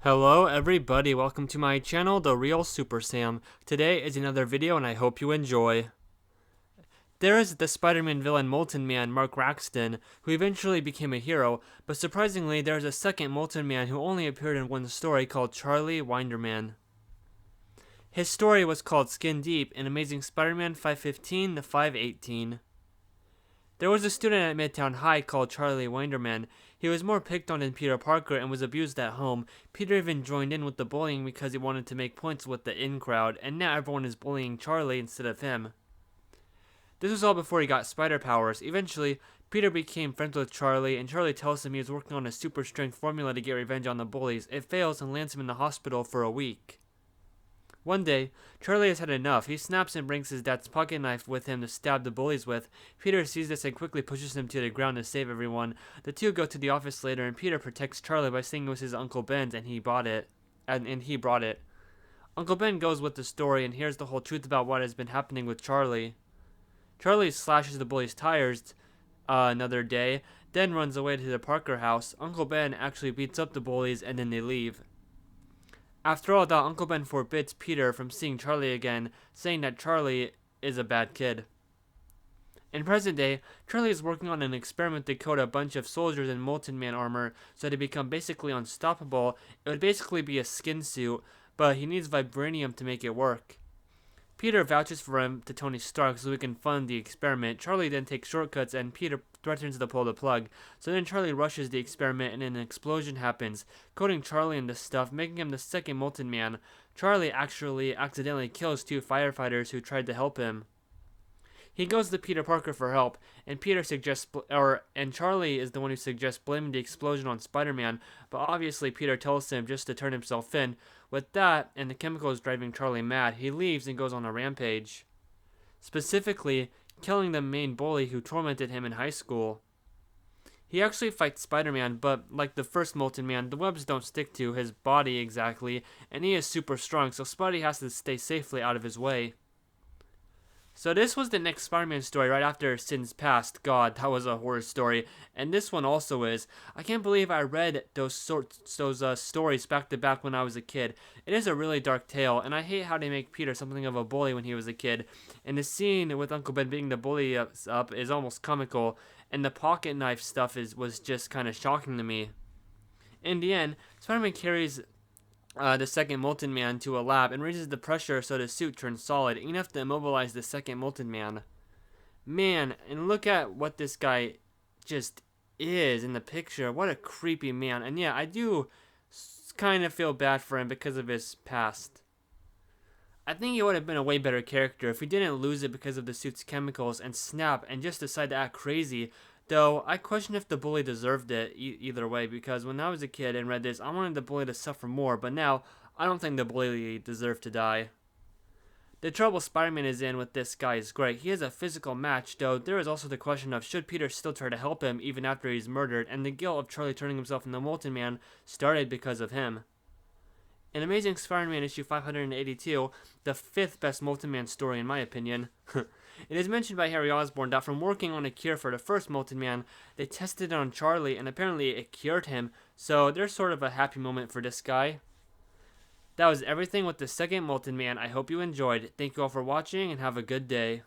Hello everybody, welcome to my channel, The Real Super Sam. Today is another video and I hope you enjoy. There is the Spider-Man villain Molten Man, Mark Raxton, who eventually became a hero, but surprisingly there is a second Molten Man who only appeared in one story called Charlie Winderman. His story was called Skin Deep in Amazing Spider-Man 515 to 518. There was a student at Midtown High called Charlie Winderman. He was more picked on than Peter Parker and was abused at home. Peter even joined in with the bullying because he wanted to make points with the in crowd, and now everyone is bullying Charlie instead of him. This was all before he got spider powers. Eventually, Peter became friends with Charlie, and Charlie tells him he is working on a super strength formula to get revenge on the bullies. It fails and lands him in the hospital for a week. One day, Charlie has had enough. He snaps and brings his dad's pocket knife with him to stab the bullies with. Peter sees this and quickly pushes him to the ground to save everyone. The two go to the office later, and Peter protects Charlie by saying it was his Uncle Ben's and he brought it. Uncle Ben goes with the story and hears the whole truth about what has been happening with Charlie. Charlie slashes the bullies' tires another day, then runs away to the Parker house. Uncle Ben actually beats up the bullies and then they leave. After all that, Uncle Ben forbids Peter from seeing Charlie again, saying that Charlie is a bad kid. In present day, Charlie is working on an experiment to coat a bunch of soldiers in Molten Man armor so they become basically unstoppable. It would basically be a skin suit, but he needs vibranium to make it work. Peter vouches for him to Tony Stark so he can fund the experiment. Charlie then takes shortcuts and Peter threatens to pull the plug. So then Charlie rushes the experiment and an explosion happens, coating Charlie in the stuff, making him the second Molten Man. Charlie actually accidentally kills two firefighters who tried to help him. He goes to Peter Parker for help, and Charlie is the one who suggests blaming the explosion on Spider-Man, but obviously Peter tells him just to turn himself in. With that, and the chemicals driving Charlie mad, he leaves and goes on a rampage. Specifically, killing the main bully who tormented him in high school. He actually fights Spider-Man, but like the first Molten Man, the webs don't stick to his body exactly, and he is super strong, so Spidey has to stay safely out of his way. So this was the next Spider-Man story right after Sin's Past. God, that was a horror story. And this one also is. I can't believe I read those stories back to back when I was a kid. It is a really dark tale, and I hate how they make Peter something of a bully when he was a kid. And the scene with Uncle Ben beating the bully up is almost comical, and the pocket knife stuff was just kind of shocking to me. In the end, Spider-Man carries the second Molten Man to a lab and raises the pressure so the suit turns solid, enough to immobilize the second Molten Man. Man, and look at what this guy just is in the picture. What a creepy man. And yeah, I do kind of feel bad for him because of his past. I think he would have been a way better character if he didn't lose it because of the suit's chemicals and snap and just decide to act crazy. Though, I question if the bully deserved it either way, because when I was a kid and read this, I wanted the bully to suffer more, but now, I don't think the bully deserved to die. The trouble Spider-Man is in with this guy is great. He is a physical match, though there is also the question of should Peter still try to help him even after he's murdered, and the guilt of Charlie turning himself into Molten Man started because of him. In Amazing Spider-Man issue 582, the 5th best Molten Man story in my opinion, it is mentioned by Harry Osborn that from working on a cure for the first Molten Man, they tested it on Charlie and apparently it cured him, so there's sort of a happy moment for this guy. That was everything with the second Molten Man. I hope you enjoyed. Thank you all for watching and have a good day.